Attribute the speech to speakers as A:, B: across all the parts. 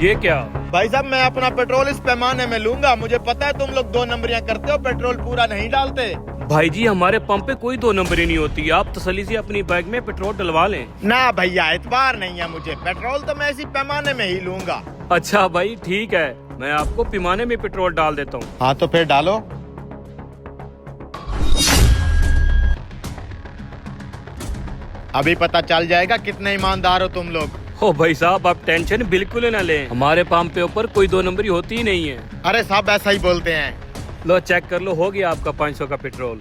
A: ये क्या?
B: भाई साहब मैं अपना पेट्रोल इस पैमाने में लूंगा। मुझे पता है तुम लोग 2 नंबरियां करते हो, पेट्रोल पूरा नहीं डालते।
A: भाई जी हमारे पंप पे कोई 2 नंबरी नहीं होती, आप तसल्ली से अपनी बाइक में पेट्रोल डलवा लें।
B: ना भैया एतबार नहीं है मुझे, पेट्रोल तो मैं इसी पैमाने में ही लूंगा।
A: अच्छा भाई ठीक है, मैं आपको पैमाने में पेट्रोल डाल देता हूँ।
B: हाँ तो फिर डालो। अभी पता चल जाएगा कितने ईमानदार हो तुम लोग।
A: हो भाई साहब आप टेंशन बिल्कुल न लें, हमारे पंप पे ऊपर कोई 2 नंबरी होती ही नहीं है।
B: अरे साहब ऐसा ही बोलते हैं।
A: लो चेक कर लो, हो गया आपका 500 का पेट्रोल।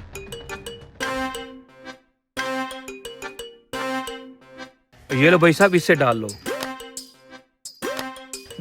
A: ये लो भाई साहब इससे डाल लो।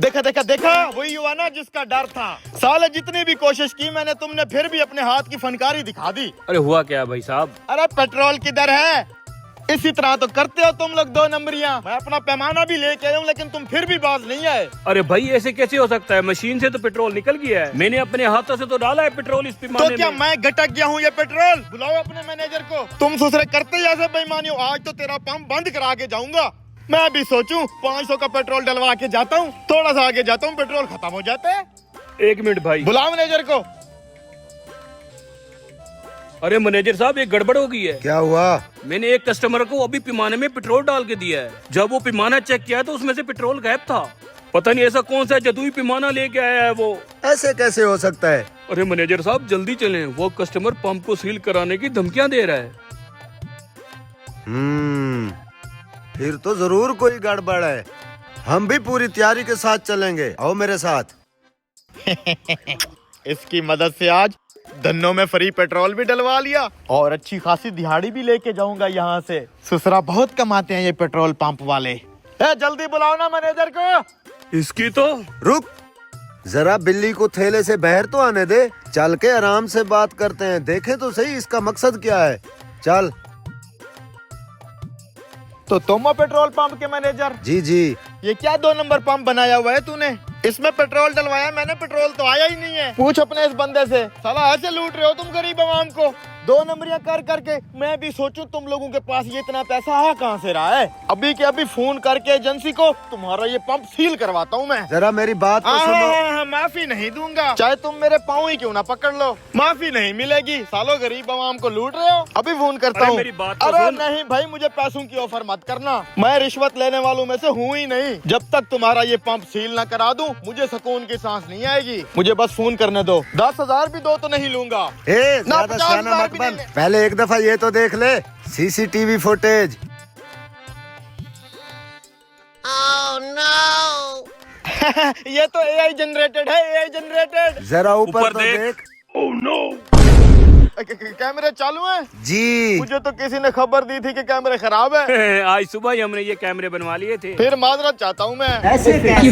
B: देखा देखा देखा, वही हुआ ना जिसका डर था। साले जितनी भी कोशिश की मैंने, तुमने फिर भी अपने हाथ की फनकारी दिखा दी।
A: अरे हुआ क्या भाई साहब?
B: अरे पेट्रोल किधर है? इसी तरह तो करते हो तुम लोग 2 नंबरियां। मैं अपना पैमाना भी लेके आया हूँ लेकिन तुम फिर भी बाज नहीं आए।
A: अरे भाई ऐसे कैसे हो सकता है, मशीन से तो पेट्रोल निकल गया है, मैंने अपने हाथों से तो डाला है पेट्रोल इस पैमाने
B: तो क्या
A: में।
B: मैं गटक गया हूँ ये पेट्रोल? बुलाओ अपने मैनेजर को। तुम दूसरे करते ही ऐसे बेईमानी हो, आज तो तेरा पंप बंद करा के जाऊंगा। मैं भी सोचूं 500 का पेट्रोल डलवा के जाता हूँ, थोड़ा सा आगे जाता हूँ पेट्रोल खत्म हो जाता है।
A: 1 मिनट भाई,
B: बुलाओ मैनेजर को।
A: अरे मैनेजर साहब एक गड़बड़ हो गई है।
C: क्या हुआ?
A: मैंने एक कस्टमर को अभी पैमाने में पेट्रोल डाल के दिया है, जब वो पैमाना चेक किया तो उसमें से पेट्रोल गायब था। पता नहीं ऐसा कौन सा जदुई पैमाना लेके आया है वो।
C: ऐसे कैसे हो सकता है?
A: अरे मैनेजर साहब जल्दी चलें, वो कस्टमर पंप को सील कराने की धमकियां दे रहा है।
C: फिर तो जरूर कोई गड़बड़ है। हम भी पूरी तैयारी के साथ चलेंगे, आओ मेरे साथ।
B: इसकी मदद से आज धन्नों में फ्री पेट्रोल भी डलवा लिया और अच्छी खासी दिहाड़ी भी लेके जाऊंगा यहाँ से। ससुरा बहुत कमाते हैं ये पेट्रोल पंप वाले। जल्दी बुलाओ ना मैनेजर को।
A: इसकी तो
C: रुक, जरा बिल्ली को थैले से बाहर तो आने दे। चल के आराम से बात करते हैं, देखे तो सही इसका मकसद क्या है। चल।
B: तो तुम हो पेट्रोल पंप के मैनेजर?
C: जी जी।
B: ये क्या 2 नंबर पंप बनाया हुआ है तूने? इसमें पेट्रोल डलवाया मैंने, पेट्रोल तो आया ही नहीं है। पूछ अपने इस बंदे से। साला ऐसे लूट रहे हो तुम गरीब आवाम को। 2 नंबरियां कर करके मैं भी सोचूं तुम लोगों के पास ये इतना पैसा आ कहाँ से रहा है। अभी के अभी फोन करके एजेंसी को तुम्हारा ये पंप सील करवाता हूँ मैं।
C: जरा मेरी बात तो सुनो।
B: माफी नहीं दूंगा, चाहे तुम मेरे पाँव ही क्यों ना पकड़ लो, माफी नहीं मिलेगी। सालो गरीब आवाम को लूट रहे हो। अभी फोन करता हूँ।
A: मेरी बात तो
B: अरे
A: सुन।
B: नहीं भाई, मुझे पैसों की ऑफर मत करना, मैं रिश्वत लेने वालों में से हूँ ही नहीं। जब तक तुम्हारा ये पंप सील न करा दूं, मुझे सुकून की सांस नहीं आएगी। मुझे बस फोन करने दो। 10,000 भी दो तो नहीं लूंगा।
C: ज्यादा
B: 50,000
C: सियाना मत
B: भी
C: बन,
B: नहीं।
C: पहले एक दफा ये तो देख ले सीसीटीवी फुटेज।
B: ये तो एआई जनरेटेड है, एआई जनरेटेड।
C: जरा ऊपर
A: ऊपर
C: तो
A: देख।
C: देख।
A: Oh no.
B: कैमरे चालू हैं?
C: जी।
B: मुझे तो किसी ने खबर दी थी कि कैमरे खराब है।
A: आज सुबह ही हमने ये कैमरे बनवा लिए थे।
B: फिर माजरत चाहता हूँ मैं।
C: ऐसे कैसे?